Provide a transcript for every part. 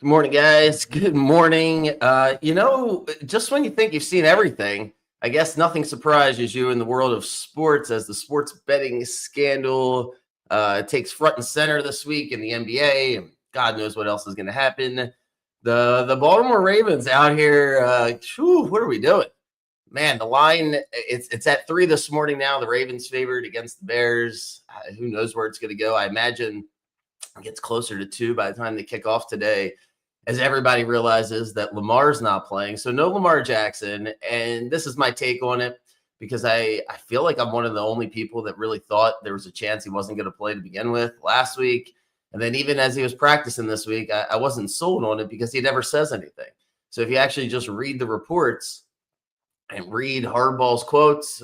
Good morning, guys. Good morning. Just when you think you've seen everything, I guess nothing surprises you in the world of sports as the sports betting scandal takes front and center this week in the NBA, and God knows what else is going to happen. The Baltimore Ravens out here. What are we doing, man? The line it's at 3 this morning now. The Ravens favored against the Bears. Who knows where it's going to go? I imagine it gets closer to 2 by the time they kick off today, as everybody realizes that Lamar's not playing. So no Lamar Jackson. And this is my take on it because I feel like I'm one of the only people that really thought there was a chance he wasn't going to play to begin with last week. And then even as he was practicing this week, I wasn't sold on it because he never says anything. So if you actually just read the reports and read Hardball's quotes,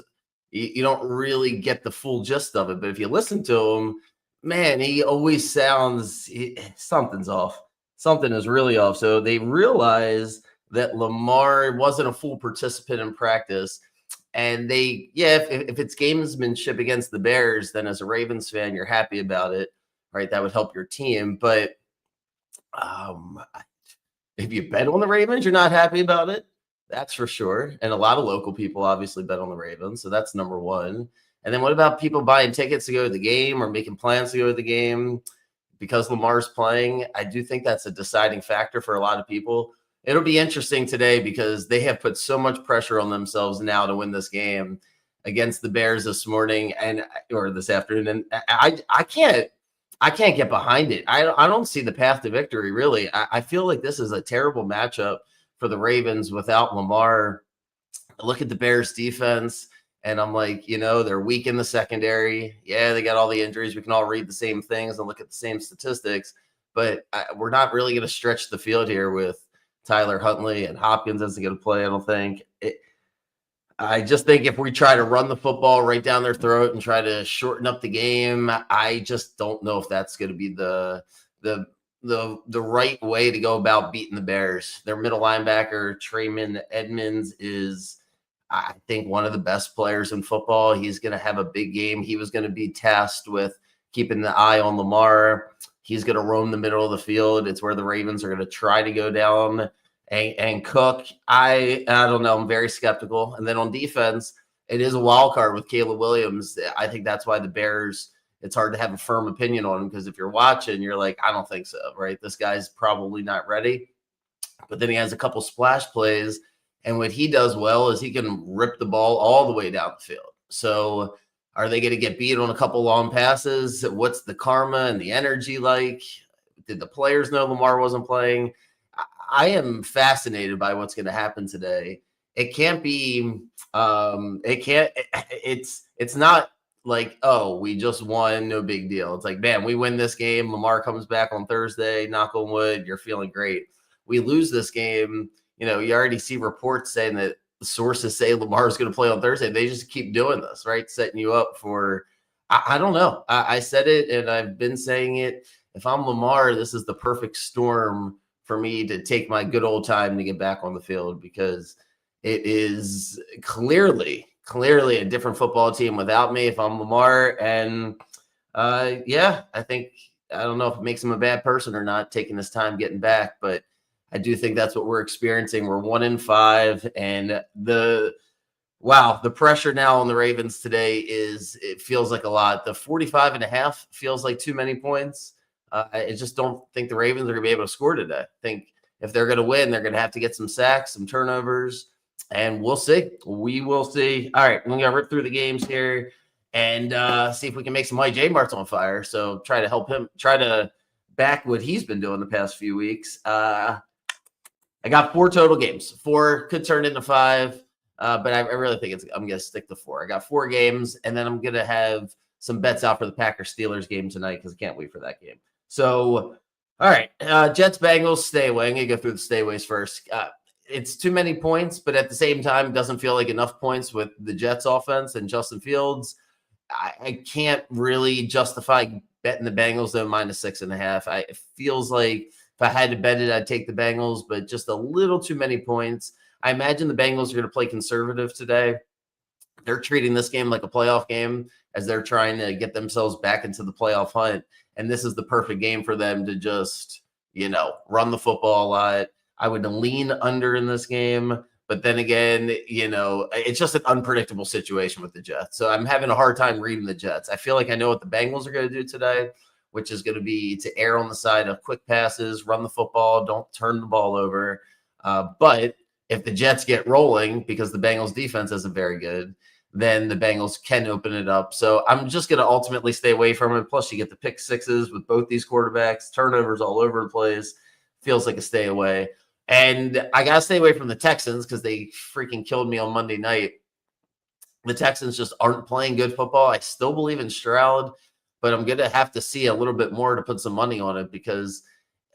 you don't really get the full gist of it. But if you listen to him, man, he always sounds something's off. Something is really off. So they realize that Lamar wasn't a full participant in practice. And if it's gamesmanship against the Bears, then as a Ravens fan, you're happy about it, right? That would help your team. But if you bet on the Ravens, you're not happy about it. That's for sure. And a lot of local people obviously bet on the Ravens. So that's number one. And then what about people buying tickets to go to the game or making plans to go to the game because Lamar's playing? I do think that's a deciding factor for a lot of people. It'll be interesting today because they have put so much pressure on themselves now to win this game against the Bears this morning or this afternoon. And I can't get behind it. I don't see the path to victory, really. I feel like this is a terrible matchup for the Ravens without Lamar. I look at the Bears defense and I'm like, they're weak in the secondary. Yeah, they got all the injuries. We can all read the same things and look at the same statistics, but we're not really going to stretch the field here with Tyler Huntley, and Hopkins isn't going to play, I don't think. I just think if we try to run the football right down their throat and try to shorten up the game, I just don't know if that's going to be the right way to go about beating the Bears. Their middle linebacker, Tremaine Edmunds, is, I think, one of the best players in football. He's going to have a big game. He was going to be tasked with keeping the eye on Lamar. He's going to roam the middle of the field. It's where the Ravens are going to try to go down and cook. I don't know. I'm very skeptical. And then on defense, it is a wild card with Caleb Williams. I think that's why the Bears, it's hard to have a firm opinion on him because if you're watching, you're like, I don't think so, right? This guy's probably not ready. But then he has a couple splash plays. And what he does well is he can rip the ball all the way down the field. So are they going to get beat on a couple long passes? What's the karma and the energy like? Did the players know Lamar wasn't playing? I am fascinated by what's going to happen today. It can't be, it's not like, oh, we just won, no big deal. It's like, man, we win this game. Lamar comes back on Thursday, knock on wood, you're feeling great. We lose this game. You already see reports saying that sources say Lamar is going to play on Thursday. They just keep doing this, right? Setting you up for, I don't know. I said it and I've been saying it. If I'm Lamar, this is the perfect storm for me to take my good old time to get back on the field because it is clearly a different football team without me if I'm Lamar. And I don't know if it makes him a bad person or not taking this time getting back, but I do think that's what we're experiencing. We're 1-5, and the pressure now on the Ravens today it feels like a lot. The 45.5 feels like too many points. I just don't think the Ravens are going to be able to score today. I think if they're going to win, they're going to have to get some sacks, some turnovers, and we'll see. We will see. All right, we're going to rip through the games here and see if we can make some Mike J. Martz on fire. So try to help him, try to back what he's been doing the past few weeks. I got 4 total games. 4 could turn into 5, but I really think I'm going to stick to 4. I got 4 games, and then I'm going to have some bets out for the Packers-Steelers game tonight because I can't wait for that game. So, all right, Jets-Bengals, stay away. I'm going to go through the stayaways first. It's too many points, but at the same time, it doesn't feel like enough points with the Jets offense and Justin Fields. I can't really justify betting the Bengals, though, -6.5. It feels like if I had to bet it, I'd take the Bengals, but just a little too many points. I imagine the Bengals are going to play conservative today. They're treating this game like a playoff game as they're trying to get themselves back into the playoff hunt. And this is the perfect game for them to just run the football a lot. I would lean under in this game. But then again, it's just an unpredictable situation with the Jets. So I'm having a hard time reading the Jets. I feel like I know what the Bengals are going to do today, which is going to be to err on the side of quick passes, run the football, don't turn the ball over. But if the Jets get rolling, because the Bengals defense isn't very good, then the Bengals can open it up. So I'm just going to ultimately stay away from it. Plus, you get the pick sixes with both these quarterbacks, turnovers all over the place. Feels like a stay away. And I got to stay away from the Texans because they freaking killed me on Monday night. The Texans just aren't playing good football. I still believe in Stroud, but I'm going to have to see a little bit more to put some money on it because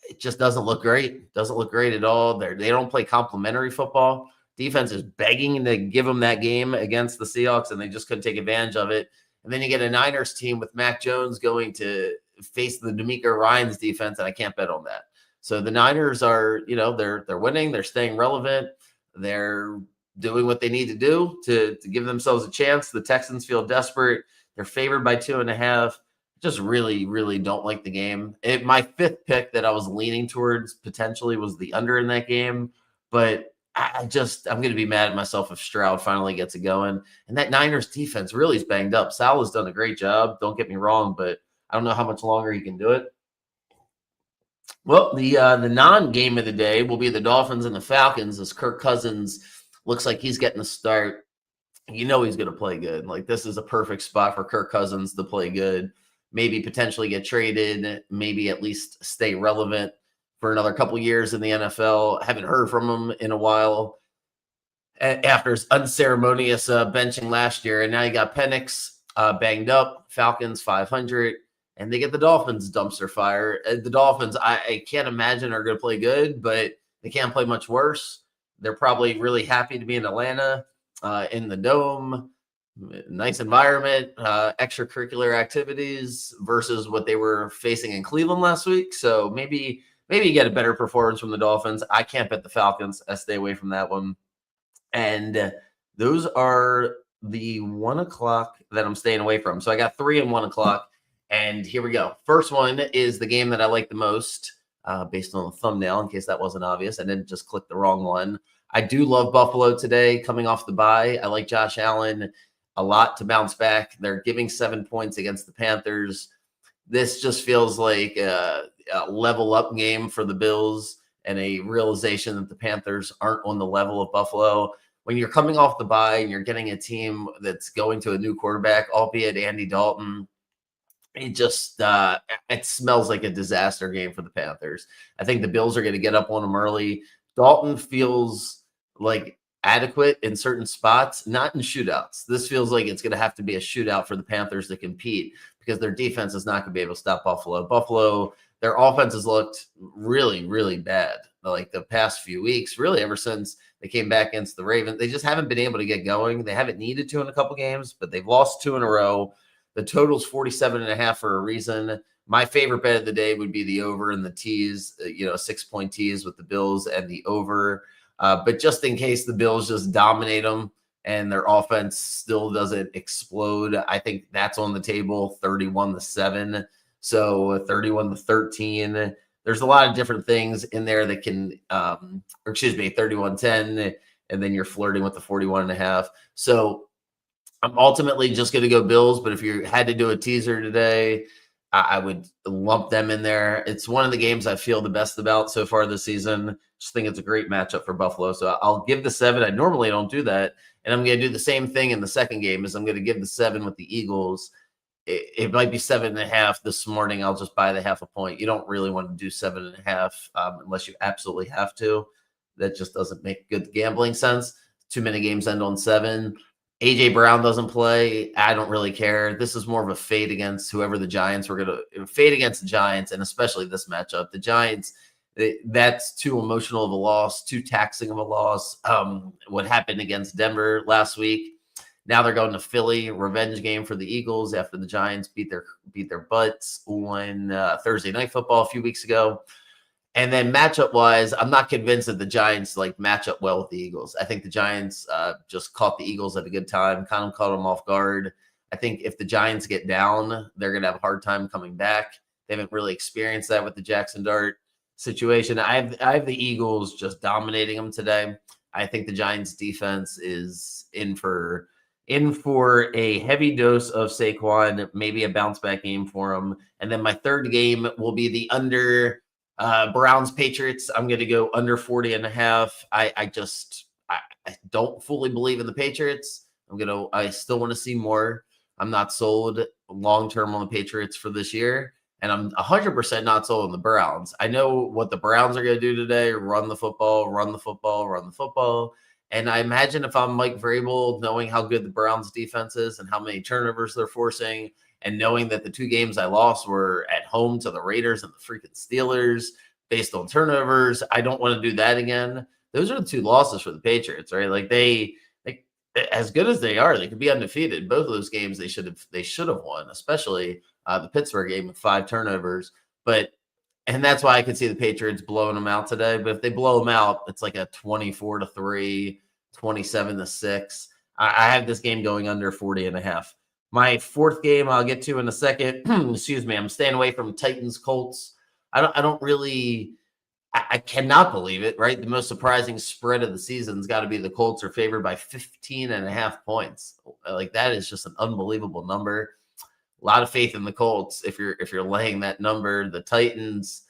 it just doesn't look great. Doesn't look great at all. They don't play complimentary football. Defense is begging to give them that game against the Seahawks, and they just couldn't take advantage of it. And then you get a Niners team with Mac Jones going to face the D'Amico Ryans defense, and I can't bet on that. So the Niners are, they're winning. They're staying relevant. They're doing what they need to do to give themselves a chance. The Texans feel desperate. They're favored by 2.5. Just really, really don't like the game. My fifth pick that I was leaning towards potentially was the under in that game, but I'm going to be mad at myself if Stroud finally gets it going. And that Niners defense really is banged up. Salah's done a great job. Don't get me wrong, but I don't know how much longer he can do it. Well, the non-game of the day will be the Dolphins and the Falcons as Kirk Cousins looks like he's getting a start. He's going to play good. Like, this is a perfect spot for Kirk Cousins to play good. Maybe potentially get traded, maybe at least stay relevant for another couple years in the NFL. Haven't heard from him in a while after his unceremonious benching last year. And now you got Penix banged up, Falcons 500. And they get the Dolphins dumpster fire. The Dolphins, I can't imagine are going to play good, but they can't play much worse. They're probably really happy to be in Atlanta, in the Dome, nice environment, extracurricular activities versus what they were facing in Cleveland last week. So maybe you get a better performance from the Dolphins. I can't bet the Falcons. I stay away from that one. And those are the 1 o'clock that I'm staying away from. So I got 3 and 1 o'clock. And here we go. First one is the game that I like the most, based on the thumbnail, in case that wasn't obvious. I didn't just click the wrong one. I do love Buffalo today, coming off the bye. I like Josh Allen a lot to bounce back. They're giving 7 points against the Panthers. This just feels like a level up game for the Bills and a realization that the Panthers aren't on the level of Buffalo. When you're coming off the bye and you're getting a team that's going to a new quarterback, albeit Andy Dalton, it just it smells like a disaster game for the Panthers. I think the Bills are going to get up on them early. Dalton feels like adequate in certain spots, not in shootouts. This feels like it's going to have to be a shootout for the Panthers to compete because their defense is not going to be able to stop Buffalo. Buffalo, their offense has looked really, really bad like the past few weeks, really ever since they came back against the Ravens. They just haven't been able to get going. They haven't needed to in a couple games, but they've lost 2 in a row. The total's 47.5 for a reason. My favorite bet of the day would be the over and the tees, 6-point tees with the Bills and the over. But just in case the Bills just dominate them and their offense still doesn't explode, I think that's on the table, 31-7. So 31-13. There's a lot of different things in there that can, 31-10, and then you're flirting with the 41.5. So I'm ultimately just going to go Bills, but if you had to do a teaser today, I would lump them in there. It's one of the games I feel the best about so far this season. Just think it's a great matchup for Buffalo. So I'll give the 7. I normally don't do that. And I'm going to do the same thing in the second game is I'm going to give the 7 with the Eagles. It might be 7.5 this morning. I'll just buy the 0.5 point. You don't really want to do 7.5 unless you absolutely have to. That just doesn't make good gambling sense. Too many games end on 7. AJ Brown doesn't play. I don't really care. This is more of a fade against whoever the Giants were going to fade against the Giants, and especially this matchup. The Giants, that's too emotional of a loss, too taxing of a loss. What happened against Denver last week? Now they're going to Philly, revenge game for the Eagles after the Giants beat their butts on Thursday Night Football a few weeks ago. And then matchup-wise, I'm not convinced that the Giants match up well with the Eagles. I think the Giants just caught the Eagles at a good time, kind of caught them off guard. I think if the Giants get down, they're going to have a hard time coming back. They haven't really experienced that with the Jackson Dart. situation. I have the Eagles just dominating them today. I think the Giants defense is in for a heavy dose of Saquon, maybe a bounce back game for him. And then my third game will be the under Browns Patriots. I'm going to go under 40.5. I don't fully believe in the Patriots. I still want to see more. I'm not sold long term on the Patriots for this year. And I'm 100% not sold on the Browns. I know what the Browns are going to do today: run the football, run the football, run the football. And I imagine if I'm Mike Vrabel, knowing how good the Browns defense is and how many turnovers they're forcing, and knowing that the two games I lost were at home to the Raiders and the freaking Steelers based on turnovers, I don't want to do that again. Those are the two losses for the Patriots, right? Like as good as they are, they could be undefeated. Both of those games they should have won, especially the Pittsburgh game with 5 turnovers. And that's why I could see the Patriots blowing them out today. But if they blow them out, it's like a 24-3, 27-6. I have this game going under 40.5. My fourth game I'll get to in a second. Excuse me. I'm staying away from Titans Colts. I cannot believe it, right? The most surprising spread of the season's got to be the Colts are favored by 15.5 points. Like, that is just an unbelievable number. A lot of faith in the Colts if you're laying that number. The Titans,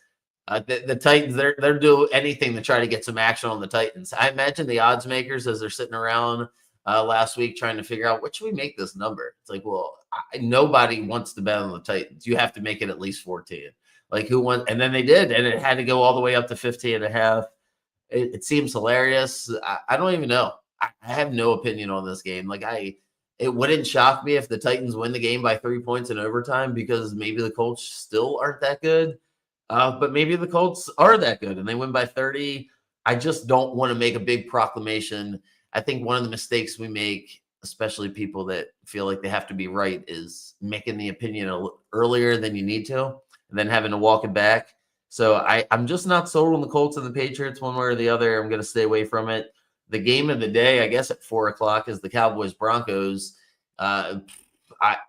the Titans, they're doing anything to try to get some action on the Titans. I imagine the odds makers, as they're sitting around last week trying to figure out what should we make this number. It's like, well, nobody wants to bet on the Titans. You have to make it at least 14. Like, who won? And then they did, and it had to go all the way up to 15.5. It seems hilarious. I don't even know. I have no opinion on this game. Like, it wouldn't shock me if the Titans win the game by 3 points in overtime, because maybe the Colts still aren't that good. But maybe the Colts are that good and they win by 30. I just don't want to make a big proclamation. I think one of the mistakes we make, especially people that feel like they have to be right, is making the opinion earlier than you need to and then having to walk it back. So I'm just not sold on the Colts and the Patriots one way or the other. I'm going to stay away from it. The game of the day, I guess, at 4:00 is the Cowboys Broncos. I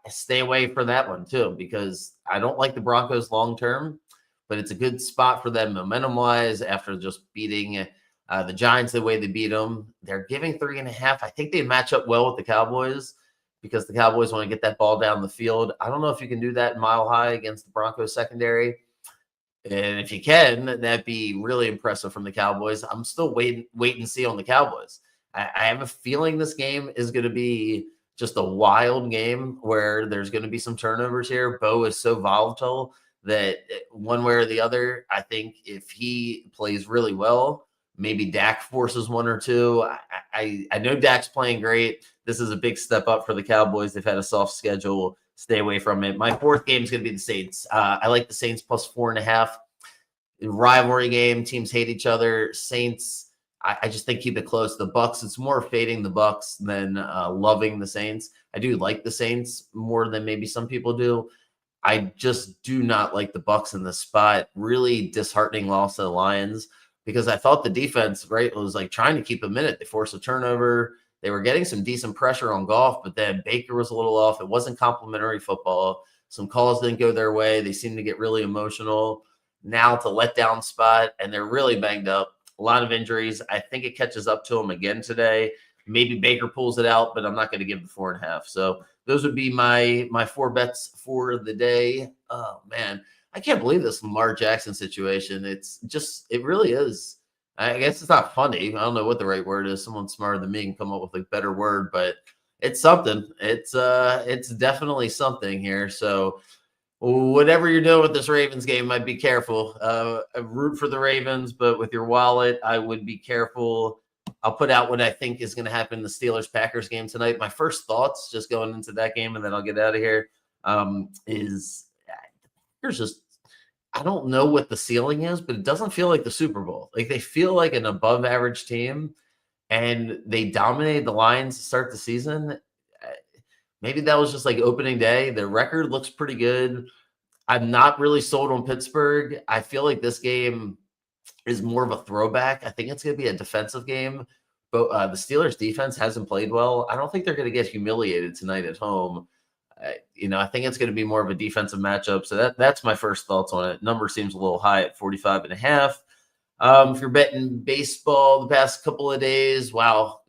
stay away from that one too, because I don't like the Broncos long term, but it's a good spot for them momentum wise after just beating the Giants the way they beat them. They're giving 3.5. I think they match up well with the Cowboys because the Cowboys want to get that ball down the field. I don't know if you can do that Mile High against the Broncos secondary. And if you can, that'd be really impressive from the Cowboys. I'm still wait and see on the Cowboys. I have a feeling this game is going to be just a wild game where there's going to be some turnovers here. Bo is so volatile that one way or the other, I think if he plays really well, maybe Dak forces one or two. I know Dak's playing great. This is a big step up for the Cowboys. They've had a soft schedule. Stay away from it. My fourth game is going to be the Saints. I like the Saints plus 4.5. Rivalry game. Teams hate each other. Saints, I just think keep it close. The Bucks, it's more fading the Bucks than loving the Saints. I do like the Saints more than maybe some people do. I just do not like the Bucks in this spot. Really disheartening loss to the Lions because I thought the defense, right, was like trying to keep them in it. They forced a turnover. They were getting some decent pressure on Goff, but then Baker was a little off. It wasn't complimentary football. Some calls didn't go their way. They seemed to get really emotional. Now it's a letdown spot, and they're really banged up. A lot of injuries. I think it catches up to them again today. Maybe Baker pulls it out, but I'm not going to give the 4.5. So those would be my 4 bets for the day. Oh, man. I can't believe this Lamar Jackson situation. It really is. I guess it's not funny. I don't know what the right word is. Someone smarter than me can come up with a better word, but it's something. It's definitely something here. So whatever you're doing with this Ravens game, might be careful. Root for the Ravens, but with your wallet, I would be careful. I'll put out what I think is going to happen in the Steelers-Packers game tonight. My first thoughts, just going into that game, and then I'll get out of here, is Packers just, I don't know what the ceiling is, but it doesn't feel like the Super Bowl. Like, they feel like an above-average team, and they dominated the Lions to start the season. Maybe that was just like opening day. Their record looks pretty good. I'm not really sold on Pittsburgh. I feel like this game is more of a throwback. I think it's going to be a defensive game, but the Steelers defense hasn't played well. I don't think they're going to get humiliated tonight at home. I think it's going to be more of a defensive matchup. So that's my first thoughts on it. Number seems a little high at 45.5. If you're betting baseball the past couple of days, wow.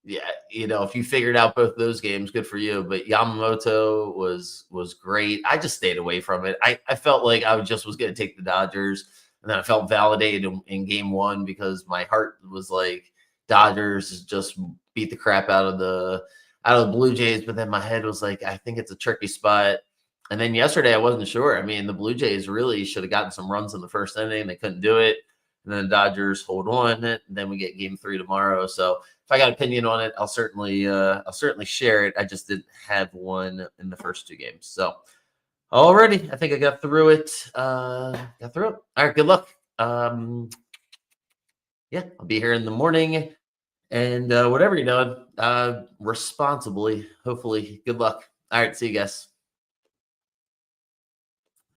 Yeah, if you figured out both those games, good for you. But Yamamoto was great. I just stayed away from it. I felt like I was going to take the Dodgers, and then I felt validated in game one because my heart was like Dodgers just beat the crap out of the Blue Jays. But then my head was like, I think it's a tricky spot. And then yesterday I wasn't sure. I mean, the Blue Jays really should have gotten some runs in the first inning. They couldn't do it. And then the Dodgers hold on it. And then we get game 3 tomorrow. So if I got an opinion on it, I'll certainly share it. I just didn't have one in the first 2 games. So already, I think I got through it. All right, good luck. Yeah, I'll be here in the morning, and whatever you're doing, responsibly. Hopefully, good luck. All right, see you guys.